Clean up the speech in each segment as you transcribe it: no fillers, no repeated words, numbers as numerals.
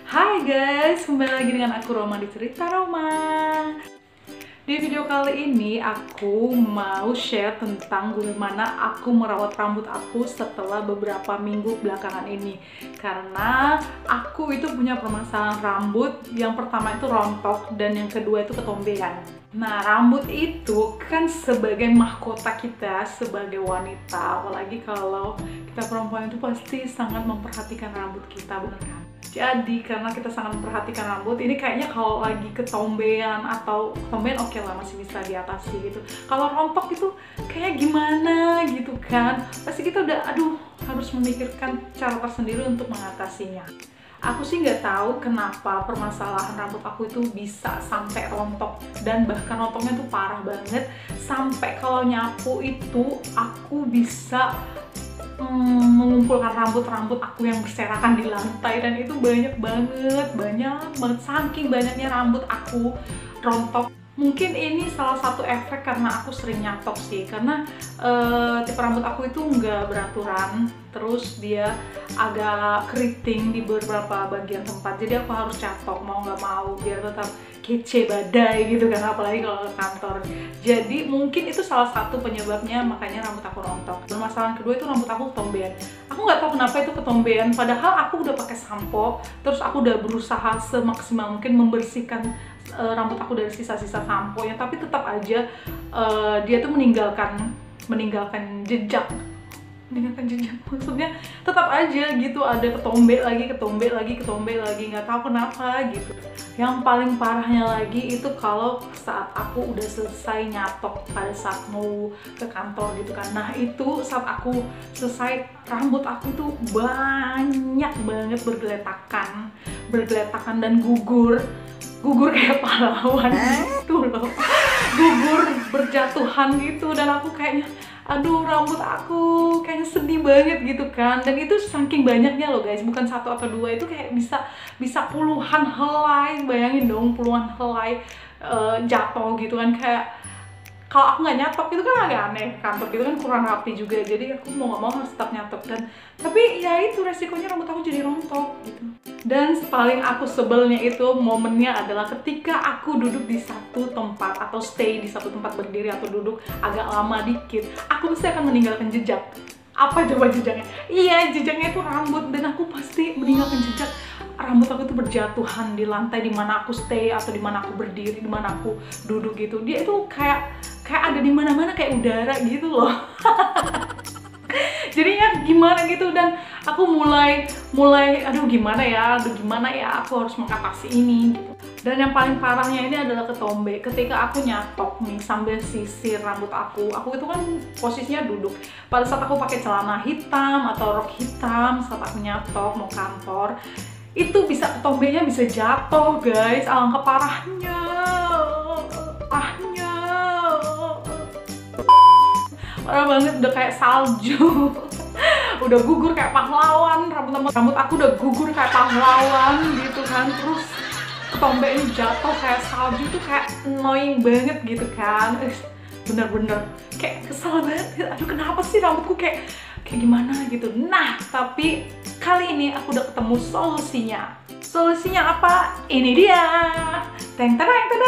Hai guys, kembali lagi dengan aku Roma di Cerita Roma. Di video kali ini aku mau share tentang bagaimana aku merawat rambut aku setelah beberapa minggu belakangan ini. Karena aku itu punya permasalahan rambut, yang pertama itu rontok dan yang kedua itu ketombean. Nah, rambut itu kan sebagai mahkota kita sebagai wanita, apalagi kalau kita perempuan itu pasti sangat memperhatikan rambut kita, bener kan? Jadi karena kita sangat memperhatikan rambut, ini kayaknya kalau lagi ketombean atau ketombean oke lah, masih bisa diatasi gitu. Kalau rontok itu kayak gimana gitu kan, pasti kita udah harus memikirkan cara tersendiri untuk mengatasinya. Aku sih nggak tahu kenapa permasalahan rambut aku itu bisa sampai rontok, dan bahkan rontoknya tuh parah banget sampai kalau nyapu itu aku bisa mengumpulkan rambut-rambut aku yang berserakan di lantai, dan itu banyak banget saking banyaknya rambut aku rontok. Mungkin ini salah satu efek karena aku sering nyatok sih, karena tipe rambut aku itu nggak beraturan, terus dia agak keriting di beberapa bagian tempat, jadi aku harus catok mau nggak mau biar tetap kece badai gitu kan, apalagi kalau ke kantor. Jadi mungkin itu salah satu penyebabnya makanya rambut aku rontok. Permasalahan kedua itu rambut aku ketombean. Aku nggak tahu kenapa itu ketombean, padahal aku udah pakai sampo, terus aku udah berusaha semaksimal mungkin membersihkan rambut aku dari sisa-sisa sampo ya, tapi tetap aja dia tuh meninggalkan jejak. Maksudnya tetap aja gitu, ada ketombe lagi, nggak tahu kenapa gitu. Yang paling parahnya lagi itu kalau saat aku udah selesai nyatok pada saat mau ke kantor gitu kan. Nah itu saat aku selesai, rambut aku tuh banyak banget bergeletakan dan gugur kayak pahlawan gitu loh, gugur berjatuhan gitu, dan aku kayaknya rambut aku kayaknya sedih banget gitu kan. Dan itu saking banyaknya loh guys, bukan satu atau dua, itu kayak bisa puluhan helai, bayangin dong puluhan helai jatuh gitu kan. Kayak kalau aku nggak nyatok itu kan agak aneh, kantor gitu kan kurang rapi juga, jadi aku mau nggak mau harus tetap nyatok. Tapi ya itu resikonya rambut aku jadi rontok gitu. Dan paling aku sebelnya itu momennya adalah ketika aku duduk di satu tempat atau stay di satu tempat, berdiri atau duduk agak lama dikit, aku pasti akan meninggalkan jejak. Apa coba jejaknya? Iya, jejaknya itu rambut, dan aku pasti meninggalkan jejak. Rambut aku itu berjatuhan di lantai di mana aku stay atau di mana aku berdiri, di mana aku duduk gitu. Dia itu kayak ada di mana-mana, kayak udara gitu loh. Jadinya gimana gitu, dan aku mulai gimana ya, aku harus mengatasi ini gitu. Dan yang paling parahnya ini adalah ketombe. Ketika aku nyatok nih sambil sisir rambut aku itu kan posisinya duduk. Pada saat aku pakai celana hitam atau rok hitam, saat aku nyatok mau kantor, itu ketombenya bisa jatuh guys. Alangkah parahnya. Parah banget, udah kayak salju. Udah gugur kayak pahlawan, rambut aku udah gugur kayak pahlawan gitu kan. Terus ketombe ini jatuh kayak salju, itu kayak annoying banget gitu kan. Bener-bener kayak kesel banget. Aduh, kenapa sih rambutku kayak gimana gitu. Nah, tapi kali ini aku udah ketemu solusinya. Solusinya apa? Ini dia. Teng teng teng.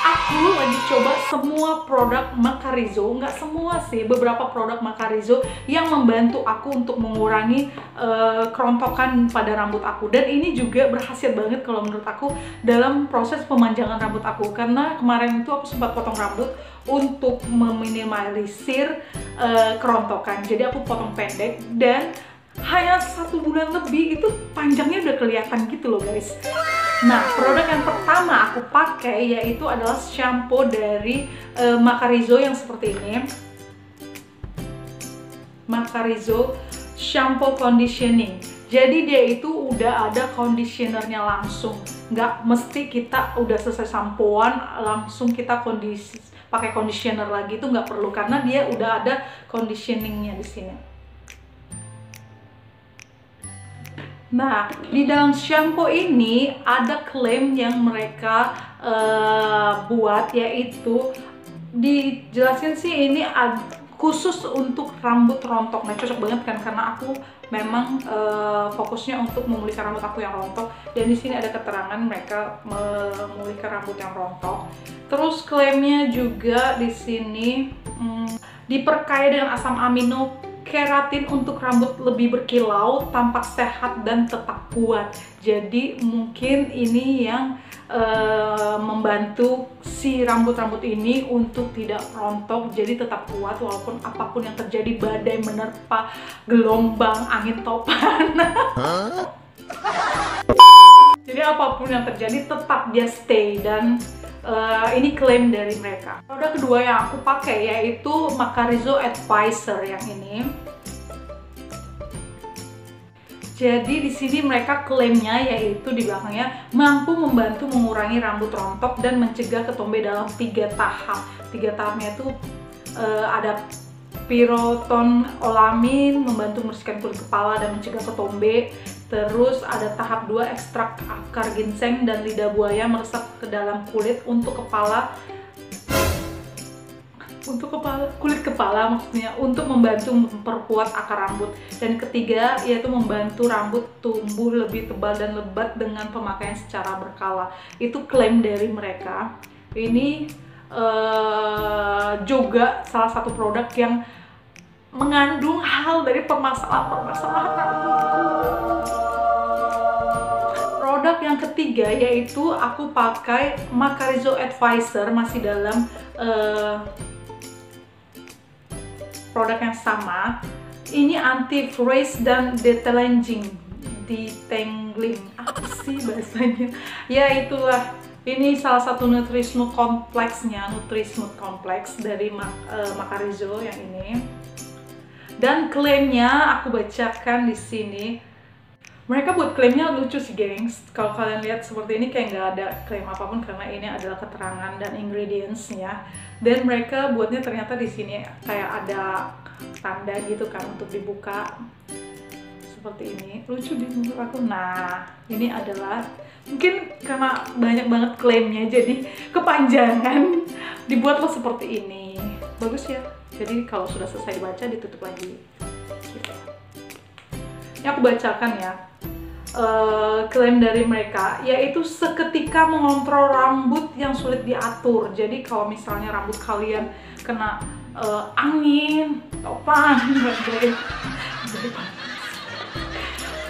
Aku lagi coba semua produk Macarizo, nggak semua sih, beberapa produk Macarizo yang membantu aku untuk mengurangi kerontokan pada rambut aku. Dan ini juga berhasil banget kalau menurut aku dalam proses pemanjangan rambut aku, karena kemarin itu aku sempat potong rambut untuk meminimalisir kerontokan. Jadi aku potong pendek, dan hanya 1 bulan lebih itu panjangnya udah kelihatan gitu loh guys. Nah, produk yang pertama aku pakai yaitu adalah shampoo dari Macarizo yang seperti ini. Macarizo Shampoo Conditioning. Jadi dia itu udah ada conditionernya langsung. Nggak mesti kita udah selesai sampoan langsung kita pakai conditioner lagi, itu nggak perlu, karena dia udah ada conditioningnya di sini. Nah, di dalam shampoo ini ada klaim yang mereka buat, yaitu dijelasin sih ini khusus untuk rambut rontok. Nah, cocok banget kan, karena aku memang fokusnya untuk memulihkan rambut aku yang rontok, dan di sini ada keterangan mereka memulihkan rambut yang rontok. Terus klaimnya juga di sini diperkaya dengan asam amino keratin untuk rambut lebih berkilau, tampak sehat dan tetap kuat. Jadi mungkin ini yang membantu si rambut-rambut ini untuk tidak rontok, jadi tetap kuat walaupun apapun yang terjadi, badai menerpa, gelombang, angin topan. Jadi apapun yang terjadi tetap dia stay, dan ini klaim dari mereka. Produk kedua yang aku pakai yaitu Macarizo Advisor yang ini. Jadi di sini mereka klaimnya yaitu di belakangnya mampu membantu mengurangi rambut rontok dan mencegah ketombe dalam 3 tahap. 3 tahapnya itu ada pyrotonolamin, membantu membersihkan kulit kepala dan mencegah ketombe. Terus ada tahap 2, ekstrak akar ginseng dan lidah buaya meresap ke dalam kulit untuk kulit kepala maksudnya, untuk membantu memperkuat akar rambut. Dan ketiga yaitu membantu rambut tumbuh lebih tebal dan lebat dengan pemakaian secara berkala. Itu klaim dari mereka. Ini juga salah satu produk yang mengandung hal dari permasalahan rambutku. Produk yang ketiga yaitu aku pakai Macarizo Advisor, masih dalam produk yang sama. Ini anti frizz dan detangling. Apa sih bahasanya? Ya itulah. Ini salah satu Nutrismooth kompleksnya, Nutrismooth kompleks dari Macarizo yang ini. Dan klaimnya aku bacakan di sini. Mereka buat klaimnya lucu sih, gengs. Kalau kalian lihat seperti ini kayak nggak ada klaim apapun karena ini adalah keterangan dan ingredients-nya. Dan mereka buatnya ternyata di sini kayak ada tanda gitu kan untuk dibuka seperti ini. Lucu di menurut aku. Nah, ini adalah mungkin karena banyak banget klaimnya jadi kepanjangan, dibuatlah seperti ini. Bagus ya. Jadi kalau sudah selesai dibaca ditutup lagi. Gitu. Ini aku bacakan ya. Klaim dari mereka yaitu seketika mengontrol rambut yang sulit diatur. Jadi kalau misalnya rambut kalian kena angin, topan,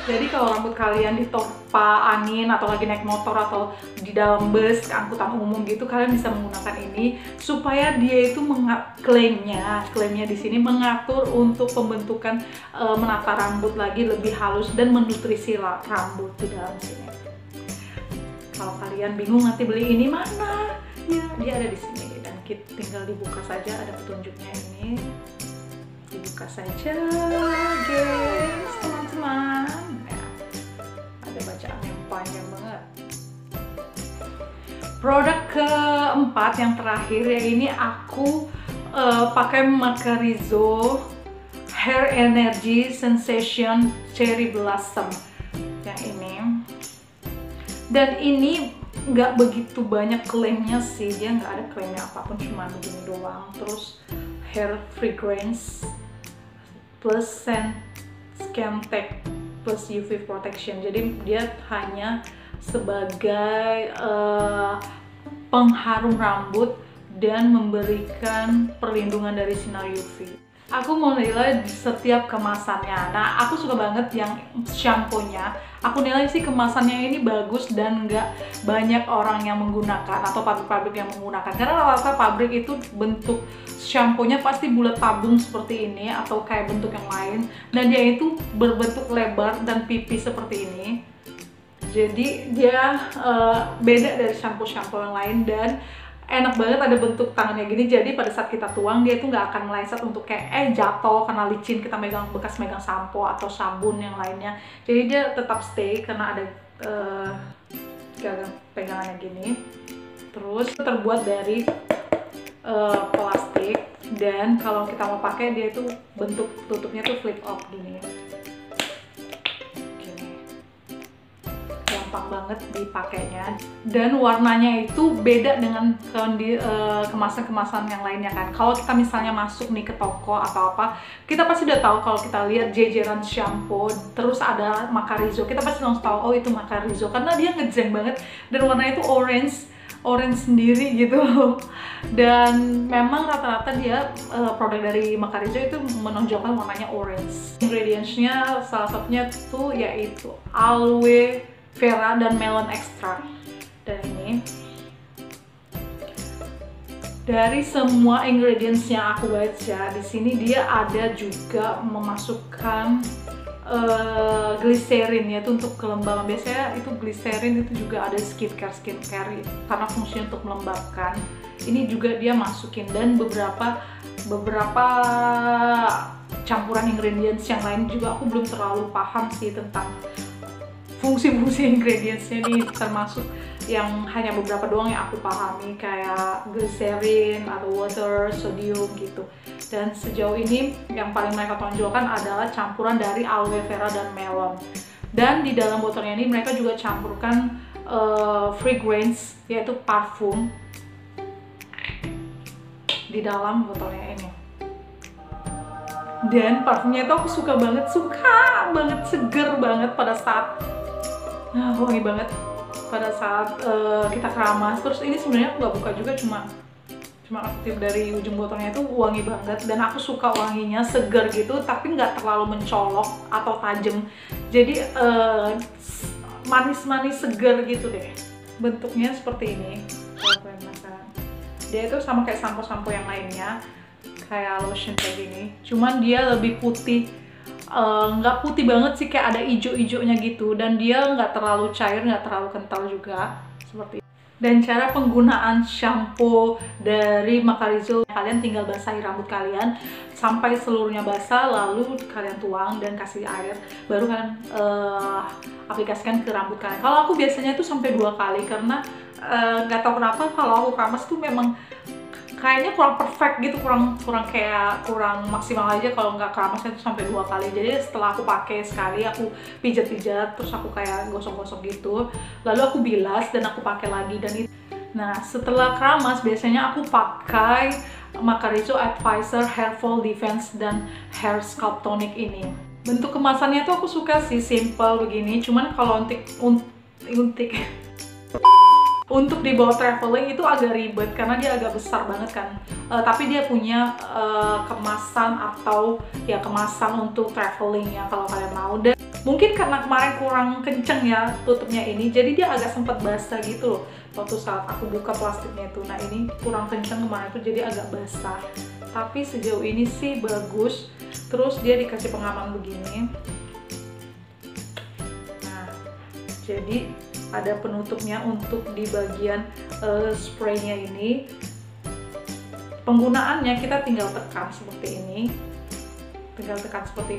jadi kalau rambut kalian ditompa angin atau lagi naik motor atau di dalam bus, angkutan umum gitu, kalian bisa menggunakan ini supaya dia itu klaimnya di sini mengatur untuk pembentukan menata rambut lagi lebih halus dan menutrisi rambut di dalam sini. Kalau kalian bingung nanti beli ini mana, ya dia ada di sini dan kita tinggal dibuka saja, ada petunjuknya ini. Dibuka saja, guys, teman-teman. Ya, ada bacaan yang panjang banget. Produk keempat yang terakhir ya, ini aku pakai Macarizo Hair Energy Sensation Cherry Blossom yang ini. Dan ini nggak begitu banyak klaimnya sih, dia nggak ada klaimnya apapun, cuma begini doang. Terus hair fragrance plus skin tech plus UV protection. Jadi dia hanya sebagai pengharum rambut dan memberikan perlindungan dari sinar UV. Aku mau nilai di setiap kemasannya. Nah, aku suka banget yang shampoo-nya. Aku nilai sih kemasannya ini bagus dan nggak banyak orang yang menggunakan atau pabrik-pabrik yang menggunakan. Karena rata-rata pabrik itu bentuk shampoo-nya pasti bulat tabung seperti ini atau kayak bentuk yang lain. Dan dia itu berbentuk lebar dan pipih seperti ini. Jadi dia beda dari shampoo-shampoo yang lain dan enak banget, ada bentuk tangannya gini. Jadi pada saat kita tuang dia itu nggak akan meleset untuk kayak jatuh karena licin kita bekas megang sampo atau sabun yang lainnya. Jadi dia tetap stay karena ada pegangannya gini. Terus terbuat dari plastik, dan kalau kita mau pakai dia itu bentuk tutupnya tuh flip up gini. Yang gampang banget dipakainya, dan warnanya itu beda dengan kemasan-kemasan yang lainnya kan. Kalau kita misalnya masuk nih ke toko atau apa, kita pasti udah tahu kalau kita lihat jajaran shampoo terus ada Macarizo, kita pasti langsung tahu oh itu Macarizo karena dia ngejreng banget dan warnanya itu orange sendiri gitu. Dan memang rata-rata dia produk dari Macarizo itu menonjolkan warnanya orange. Ingredientsnya salah satunya tuh yaitu aloe vera dan melon extract. Dan ini dari semua ingredients yang aku baca di sini dia ada juga memasukkan glycerin ya, itu untuk kelembaban. Biasanya itu glycerin itu juga ada skincare karena fungsinya untuk melembabkan. Ini juga dia masukin, dan beberapa campuran ingredients yang lain juga aku belum terlalu paham sih tentang fungsi-fungsi ingredientsnya nih, termasuk yang hanya beberapa doang yang aku pahami kayak glycerin atau water, sodium gitu. Dan sejauh ini yang paling mereka tonjolkan adalah campuran dari aloe vera dan melon. Dan di dalam botolnya ini mereka juga campurkan fragrance, yaitu parfum di dalam botolnya ini. Dan parfumnya itu aku suka banget, seger banget pada saat wangi banget pada saat kita keramas. Terus ini sebenarnya aku nggak buka juga, cuma aku tip dari ujung botolnya itu wangi banget, dan aku suka wanginya seger gitu tapi nggak terlalu mencolok atau tajam, jadi manis-manis seger gitu deh. Bentuknya seperti ini. Kalau kalian penasaran, dia itu sama kayak sampo-sampo yang lainnya, kayak lotion kayak gini, cuman dia lebih putih. Nggak putih banget sih, kayak ada ijo-ijonya gitu, dan dia nggak terlalu cair, nggak terlalu kental juga, seperti itu. Dan cara penggunaan shampoo dari Macarizo, kalian tinggal basahi rambut kalian sampai seluruhnya basah, lalu kalian tuang dan kasih air, baru kalian aplikasikan ke rambut kalian. Kalau aku biasanya itu sampai 2 kali, karena nggak tahu kenapa kalau aku keramas tuh memang kayaknya kurang perfect gitu, kurang maksimal aja kalau nggak keramasnya itu sampai 2 kali. Jadi setelah aku pakai sekali, aku pijat-pijat, terus aku kayak gosok-gosok gitu, lalu aku bilas dan aku pakai lagi. Dan nah, setelah keramas biasanya aku pakai Macarizo Advisor Hair Fall Defense dan Hair Sculpt Tonic ini. Bentuk kemasannya tuh aku suka sih, simple begini, cuman kalau untuk dibawa traveling itu agak ribet karena dia agak besar banget kan. Tapi dia punya kemasan atau ya kemasan untuk traveling ya kalau kalian mau. Dan mungkin karena kemarin kurang kenceng ya tutupnya ini, jadi dia agak sempat basah gitu loh waktu saat aku buka plastiknya itu. Nah ini kurang kenceng kemarin tuh, jadi agak basah. Tapi sejauh ini sih bagus. Terus dia dikasih pengaman begini. Nah, jadi ada penutupnya untuk di bagian spraynya ini. Penggunaannya kita tinggal tekan seperti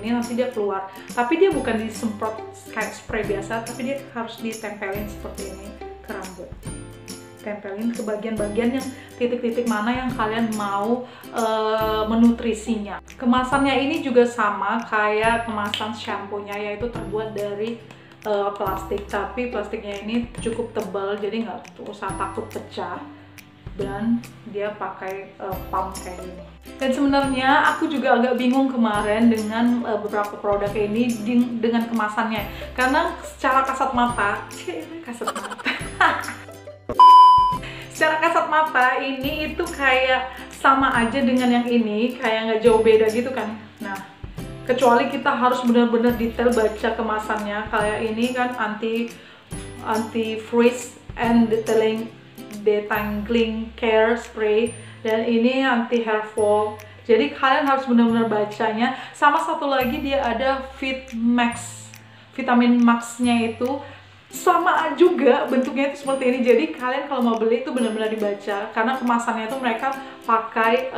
ini, nanti dia keluar. Tapi dia bukan disemprot kayak spray biasa, tapi dia harus ditempelin seperti ini ke rambut. Tempelin ke bagian-bagian yang titik-titik mana yang kalian mau menutrisinya. Kemasannya ini juga sama kayak kemasan shampoo-nya, yaitu terbuat dari plastik, tapi plastiknya ini cukup tebal, jadi nggak usah takut pecah, dan dia pakai pump kayak gini. Dan sebenarnya aku juga agak bingung kemarin dengan beberapa produk ini dengan kemasannya, karena secara kasat mata secara kasat mata ini itu kayak sama aja dengan yang ini, kayak nggak jauh beda gitu kan. Nah, kecuali kita harus benar-benar detail baca kemasannya. Kayak ini kan anti freeze and detangling care spray, dan ini anti hair fall. Jadi kalian harus benar-benar bacanya. Sama satu lagi dia ada vitamin max-nya itu sama juga bentuknya itu seperti ini. Jadi kalian kalau mau beli itu benar-benar dibaca, karena kemasannya itu mereka pakai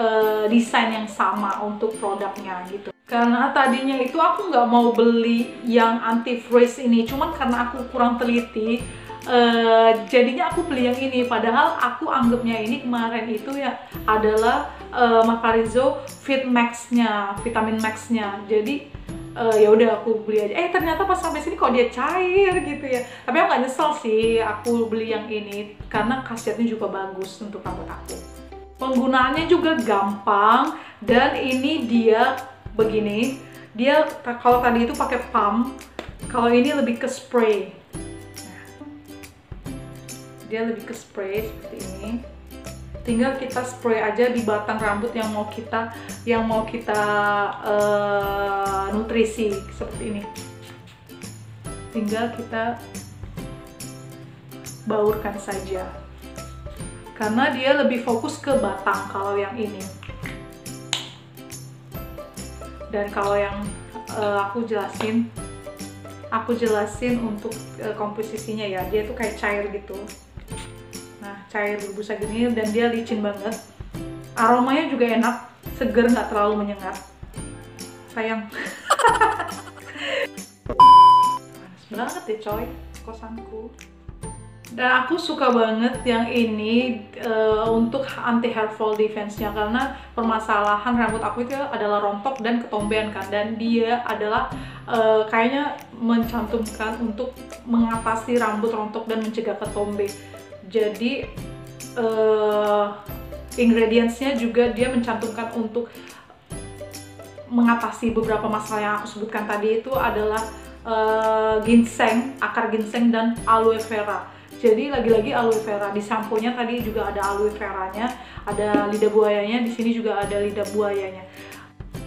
desain yang sama untuk produknya gitu. Karena tadinya itu aku nggak mau beli yang anti freeze ini, cuman karena aku kurang teliti, jadinya aku beli yang ini. Padahal aku anggapnya ini kemarin itu ya adalah Macarizo Fit Max-nya, vitamin max-nya. Jadi ya udah aku beli aja. Ternyata pas sampai sini kok dia cair gitu ya. Tapi aku nggak nyesel sih aku beli yang ini karena khasiatnya juga bagus untuk rambut aku. Penggunaannya juga gampang dan ini dia begini. Dia kalau tadi itu pakai pump, kalau ini lebih ke spray. Dia lebih ke spray seperti ini. Tinggal kita spray aja di batang rambut yang mau kita nutrisi seperti ini. Tinggal kita baurkan saja. Karena dia lebih fokus ke batang kalau yang ini. Dan kalau yang aku jelasin untuk komposisinya ya. Dia tuh kayak cair gitu. Nah, cair berbusa gini dan dia licin banget. Aromanya juga enak, seger, nggak terlalu menyengat. Sayang. Panas banget ya coy, kosanku. Dan aku suka banget yang ini untuk anti hair fall defense-nya, karena permasalahan rambut aku itu adalah rontok dan ketombean kan, dan dia adalah kayaknya mencantumkan untuk mengatasi rambut rontok dan mencegah ketombe. Jadi ingredients-nya juga dia mencantumkan untuk mengatasi beberapa masalah yang aku sebutkan tadi. Itu adalah ginseng, akar ginseng, dan aloe vera. Jadi lagi-lagi aloe vera. Di sampo-nya tadi juga ada aloe veranya, ada lidah buayanya, di sini juga ada lidah buayanya.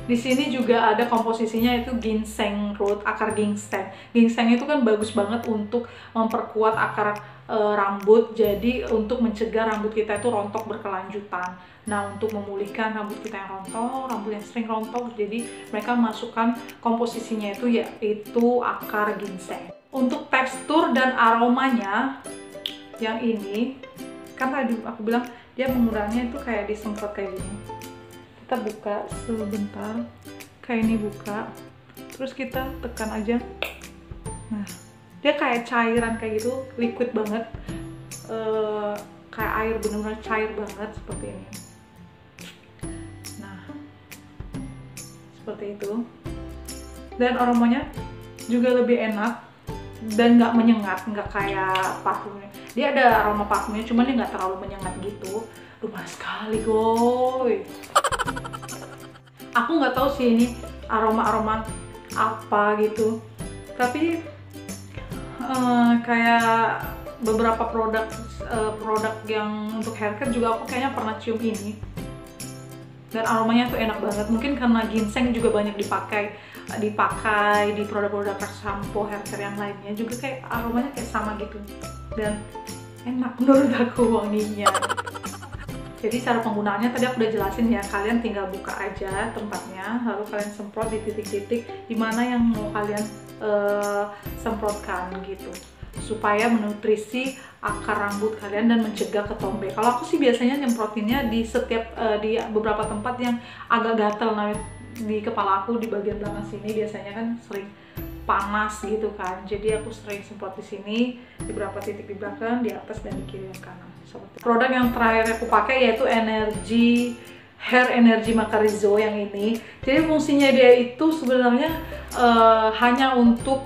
Di sini juga ada komposisinya itu ginseng root, akar ginseng. Ginseng itu kan bagus banget untuk memperkuat akar rambut, jadi untuk mencegah rambut kita itu rontok berkelanjutan. Nah, untuk memulihkan rambut kita yang rontok, rambut yang sering rontok, jadi mereka masukkan komposisinya itu yaitu akar ginseng. Untuk tekstur dan aromanya, yang ini kan tadi aku bilang dia penggunaannya itu kayak disemprot kayak gini. Kita buka sebentar, kayak ini buka, terus kita tekan aja. Nah, dia kayak cairan kayak gitu, liquid banget, kayak air, bener-bener cair banget seperti ini. Nah, seperti itu. Dan aromanya juga lebih enak dan nggak menyengat, nggak kayak parfumnya. Dia ada aroma parfumnya, cuman dia nggak terlalu menyengat gitu. Lumayan sekali, goy. Aku nggak tahu sih ini aroma apa gitu, tapi kayak beberapa produk yang untuk haircare juga aku kayaknya pernah cium ini, dan aromanya tuh enak banget. Mungkin karena ginseng juga banyak dipakai di produk-produk shampoo haircare yang lainnya, juga kayak aromanya kayak sama gitu, dan enak menurut aku wanginya. Jadi cara penggunaannya tadi aku udah jelasin ya, kalian tinggal buka aja tempatnya, lalu kalian semprot di titik-titik dimana yang mau kalian semprotkan gitu, supaya menutrisi akar rambut kalian dan mencegah ketombe. Kalau aku sih biasanya nyemprotinnya di di beberapa tempat yang agak gatel. Nah, di kepala aku di bagian belakang sini biasanya kan sering panas gitu kan, jadi aku sering semprot di sini, di beberapa titik di belakang, di atas, dan di kiri dan kanan. Produk yang terakhir aku pakai yaitu Hair Energy Macarizo yang ini. Jadi fungsinya dia itu sebenarnya hanya untuk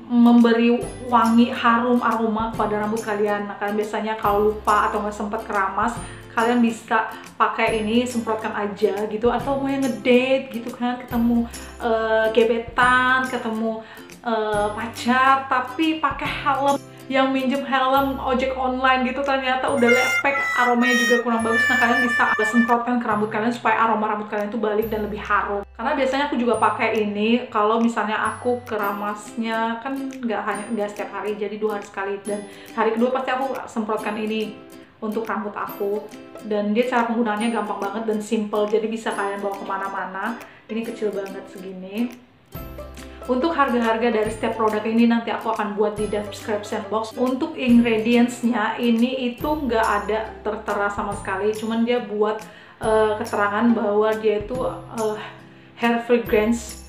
memberi wangi, harum, aroma pada rambut kalian. Nah, kalian biasanya kalau lupa atau nggak sempat keramas, kalian bisa pakai ini, semprotkan aja gitu. Atau mau yang ngedate gitu kan, ketemu gebetan, ketemu pacar, tapi pakai helm, yang minjem helm ojek online gitu, ternyata udah lepek, aromanya juga kurang bagus. Nah, kalian bisa semprotkan ke rambut kalian supaya aroma rambut kalian itu balik dan lebih harum. Karena biasanya aku juga pakai ini kalau misalnya aku keramasnya kan nggak setiap hari, jadi 2 hari sekali, dan hari kedua pasti aku semprotkan ini untuk rambut aku. Dan dia cara penggunaannya gampang banget dan simple, jadi bisa kalian bawa kemana-mana. Ini kecil banget segini. Untuk harga-harga dari setiap produk ini nanti aku akan buat di description box. Untuk ingredients-nya ini itu nggak ada tertera sama sekali, cuman dia buat keterangan bahwa dia itu hair fragrance.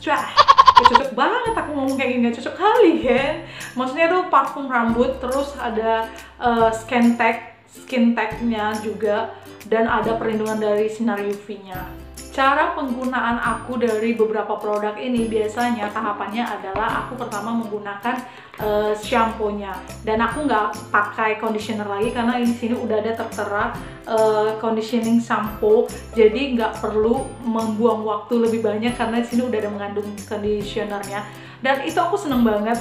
Cocok banget aku ngomong kayak gini, gak cocok kali ya. Maksudnya tuh parfum rambut, terus ada skin tag-nya juga, dan ada perlindungan dari sinar UV-nya. Cara penggunaan aku dari beberapa produk ini biasanya tahapannya adalah aku pertama menggunakan shampoo-nya, dan aku nggak pakai conditioner lagi karena di sini udah ada tertera conditioning shampoo, jadi nggak perlu membuang waktu lebih banyak karena di sini udah ada mengandung conditionernya, dan itu aku seneng banget.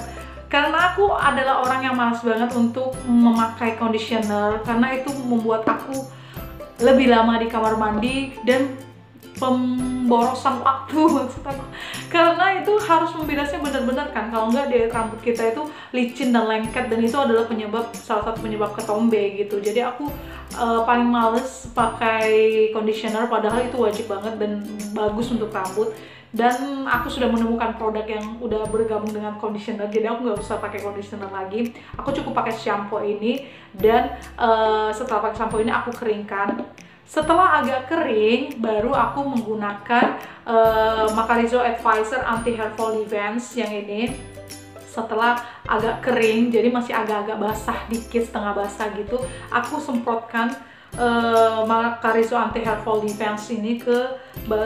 Karena aku adalah orang yang malas banget untuk memakai conditioner karena itu membuat aku lebih lama di kamar mandi dan pemborosan waktu maksud aku, karena itu harus membirasnya benar-benar kan, kalau nggak di rambut kita itu licin dan lengket, dan itu adalah salah satu penyebab ketombe gitu. Jadi aku paling males pakai conditioner, padahal itu wajib banget dan bagus untuk rambut. Dan aku sudah menemukan produk yang udah bergabung dengan conditioner, jadi aku nggak usah pakai conditioner lagi. Aku cukup pakai shampoo ini, dan setelah pakai shampoo ini aku keringkan. Setelah agak kering, baru aku menggunakan Macarizo Advisor Anti Hair Fall Defense yang ini. Setelah agak kering, jadi masih agak-agak basah dikit, setengah basah gitu, aku semprotkan Macarizo Anti Hair Fall Defense ini ke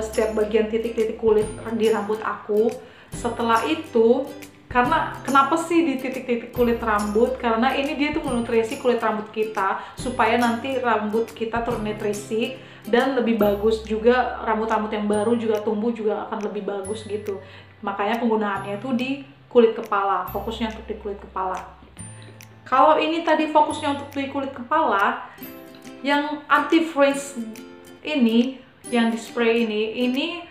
setiap bagian titik-titik kulit di rambut aku. Setelah itu, karena kenapa sih di titik-titik kulit rambut? Karena ini dia tuh menutrisi kulit rambut kita supaya nanti rambut kita ternutrisi dan lebih bagus juga, rambut-rambut yang baru juga tumbuh juga akan lebih bagus gitu. Makanya penggunaannya tuh di kulit kepala, fokusnya untuk di kulit kepala. Kalau ini tadi fokusnya untuk di kulit kepala, yang anti frizz ini, yang di spray ini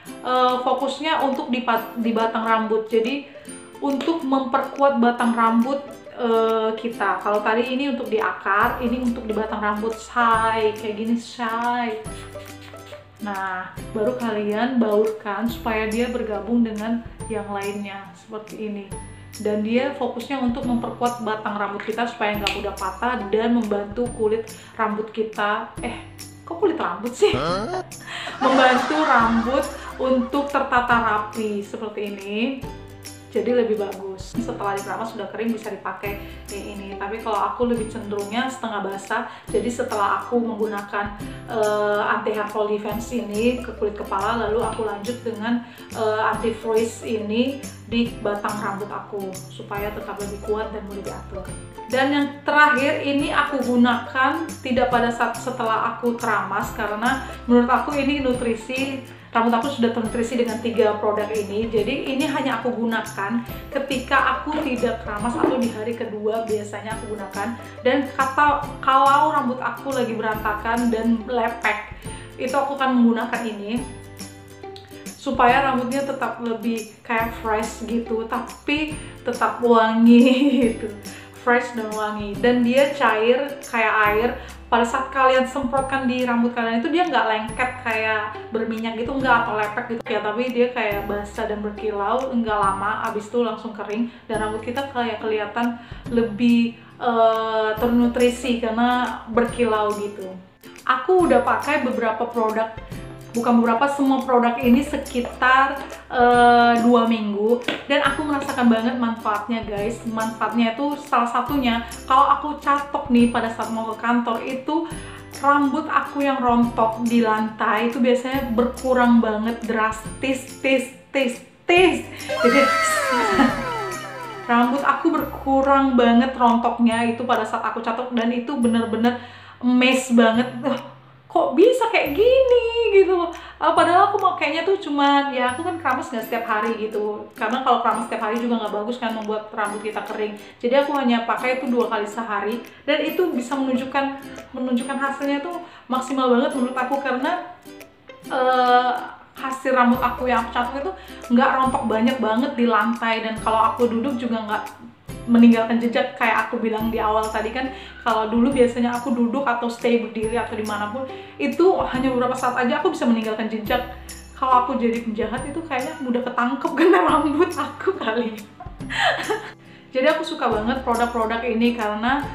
fokusnya untuk di batang rambut. Jadi untuk memperkuat batang rambut kita. Kalau tadi ini untuk di akar, ini untuk di batang rambut, say, kayak gini, say. Nah, baru kalian baurkan supaya dia bergabung dengan yang lainnya, seperti ini. Dan dia fokusnya untuk memperkuat batang rambut kita supaya nggak mudah patah dan membantu kulit rambut kita, kok kulit rambut sih? Membantu rambut untuk tertata rapi, seperti ini. Jadi lebih bagus. Setelah dikeramas sudah kering bisa dipakai ini. Tapi kalau aku lebih cenderungnya setengah basah. Jadi setelah aku menggunakan anti hair fall defense ini ke kulit kepala, lalu aku lanjut dengan anti frizz ini di batang rambut aku supaya tetap lebih kuat dan mudah diatur. Dan yang terakhir ini aku gunakan tidak pada saat setelah aku keramas, karena menurut aku ini nutrisi. Rambut aku sudah ternutrisi dengan 3 produk ini, jadi ini hanya aku gunakan ketika aku tidak keramas atau di hari kedua biasanya aku gunakan. Dan kalau rambut aku lagi berantakan dan lepek, itu aku akan menggunakan ini supaya rambutnya tetap lebih kayak fresh gitu, tapi tetap wangi gitu, fresh dan wangi. Dan dia cair kayak air. Pada saat kalian semprotkan di rambut kalian itu dia nggak lengket kayak berminyak gitu, nggak, atau lepek gitu ya, tapi dia kayak basah dan berkilau, nggak lama abis itu langsung kering, dan rambut kita kayak kelihatan lebih ternutrisi karena berkilau gitu. Aku udah pakai beberapa produk, semua produk ini sekitar 2 minggu, dan aku merasakan banget manfaatnya guys. Manfaatnya itu salah satunya, kalau aku catok nih pada saat mau ke kantor itu, rambut aku yang rontok di lantai itu biasanya berkurang banget drastis. Jadi rambut aku berkurang banget rontoknya itu pada saat aku catok, dan itu bener-bener amazed banget. Kok bisa kayak gini gitu. Padahal aku mau kayaknya tuh cuman, ya aku kan keramas nggak setiap hari gitu, karena kalau keramas setiap hari juga nggak bagus kan, membuat rambut kita kering. Jadi aku hanya pakai itu 2 kali sehari, dan itu bisa menunjukkan hasilnya tuh maksimal banget menurut aku, karena hasil rambut aku yang aku catok itu nggak rontok banyak banget di lantai, dan kalau aku duduk juga nggak meninggalkan jejak kayak aku bilang di awal tadi kan. Kalau dulu biasanya aku duduk atau stay berdiri atau dimanapun itu hanya beberapa saat aja aku bisa meninggalkan jejak. Kalau aku jadi penjahat itu kayaknya mudah ketangkep kena rambut aku kali. Jadi aku suka banget produk-produk ini karena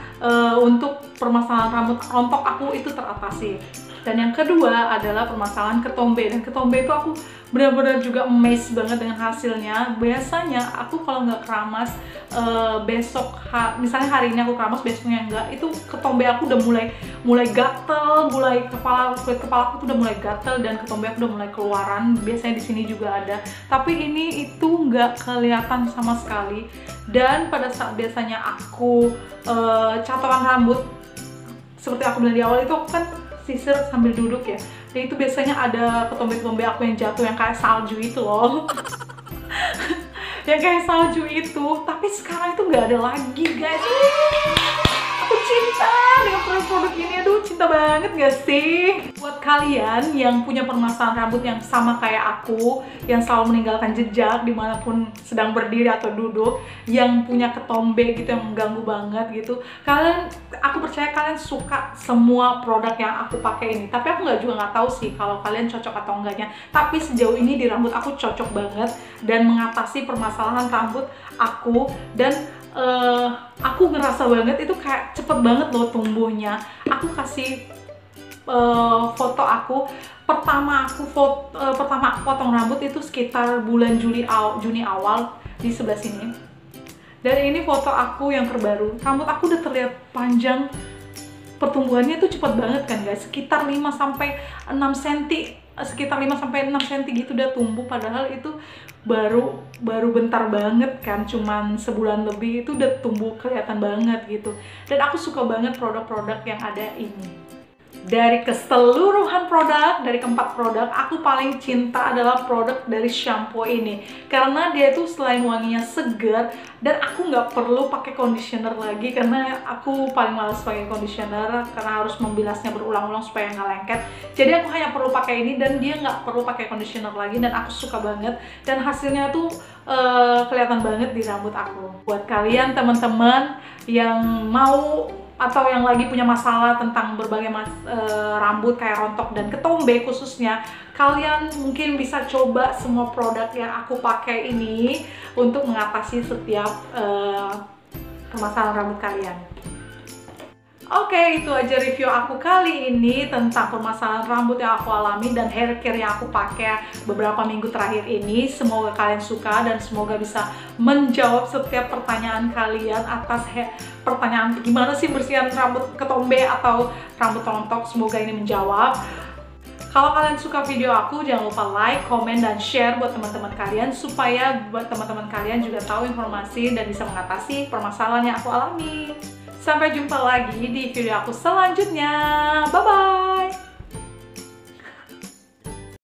untuk permasalahan rambut rontok aku itu teratasi. Dan yang kedua adalah permasalahan ketombe. Dan ketombe itu aku benar-benar juga amazed banget dengan hasilnya. Biasanya aku kalau nggak keramas misalnya hari ini aku keramas, besoknya enggak, itu ketombe aku udah mulai gatel, kepala aku tuh udah mulai gatel dan ketombe aku udah mulai keluaran. Biasanya di sini juga ada, tapi ini itu nggak kelihatan sama sekali. Dan pada saat biasanya aku catokan rambut, seperti aku bilang di awal, itu aku kan sisir sambil duduk ya, dan itu biasanya ada ketombe-ketombe aku yang jatuh yang kayak salju itu loh. Yang kayak salju itu, tapi sekarang itu nggak ada lagi guys. Aku cinta dengan produk-produk ini, aduh cinta banget gak sih? Buat kalian yang punya permasalahan rambut yang sama kayak aku, yang selalu meninggalkan jejak dimanapun sedang berdiri atau duduk, yang punya ketombe gitu yang mengganggu banget gitu, aku percaya kalian suka semua produk yang aku pakai ini. Tapi aku nggak tahu sih kalau kalian cocok atau enggaknya. Tapi sejauh ini di rambut aku cocok banget dan mengatasi permasalahan rambut aku. Dan aku ngerasa banget itu kayak cepet banget loh tumbuhnya. Aku kasih foto aku pertama aku potong rambut itu sekitar bulan Juni awal di sebelah sini. Dan ini foto aku yang terbaru. Rambut aku udah terlihat panjang. Pertumbuhannya tuh cepet banget kan guys, sekitar 5-6 cm, sekitar 5-6 cm gitu udah tumbuh. Padahal itu baru bentar banget kan, cuman sebulan lebih itu udah tumbuh kelihatan banget gitu. Dan aku suka banget produk-produk yang ada ini. Dari keseluruhan produk, dari keempat produk, aku paling cinta adalah produk dari shampoo ini. Karena dia itu selain wanginya segar, dan aku nggak perlu pakai conditioner lagi. Karena aku paling males pakai conditioner, karena harus membilasnya berulang-ulang supaya nggak lengket. Jadi aku hanya perlu pakai ini, dan dia nggak perlu pakai conditioner lagi. Dan aku suka banget, dan hasilnya tuh kelihatan banget di rambut aku. Buat kalian teman-teman yang mau atau yang lagi punya masalah tentang berbagai rambut kayak rontok dan ketombe khususnya, kalian mungkin bisa coba semua produk yang aku pakai ini untuk mengatasi setiap permasalahan rambut kalian. Oke, itu aja review aku kali ini tentang permasalahan rambut yang aku alami dan hair care yang aku pakai beberapa minggu terakhir ini. Semoga kalian suka dan semoga bisa menjawab setiap pertanyaan kalian atas pertanyaan gimana sih bersihan rambut ketombe atau rambut rontok. Semoga ini menjawab. Kalau kalian suka video aku, jangan lupa like, komen, dan share buat teman-teman kalian supaya buat teman-teman kalian juga tahu informasi dan bisa mengatasi permasalahan yang aku alami. Sampai jumpa lagi di video aku selanjutnya. Bye-bye!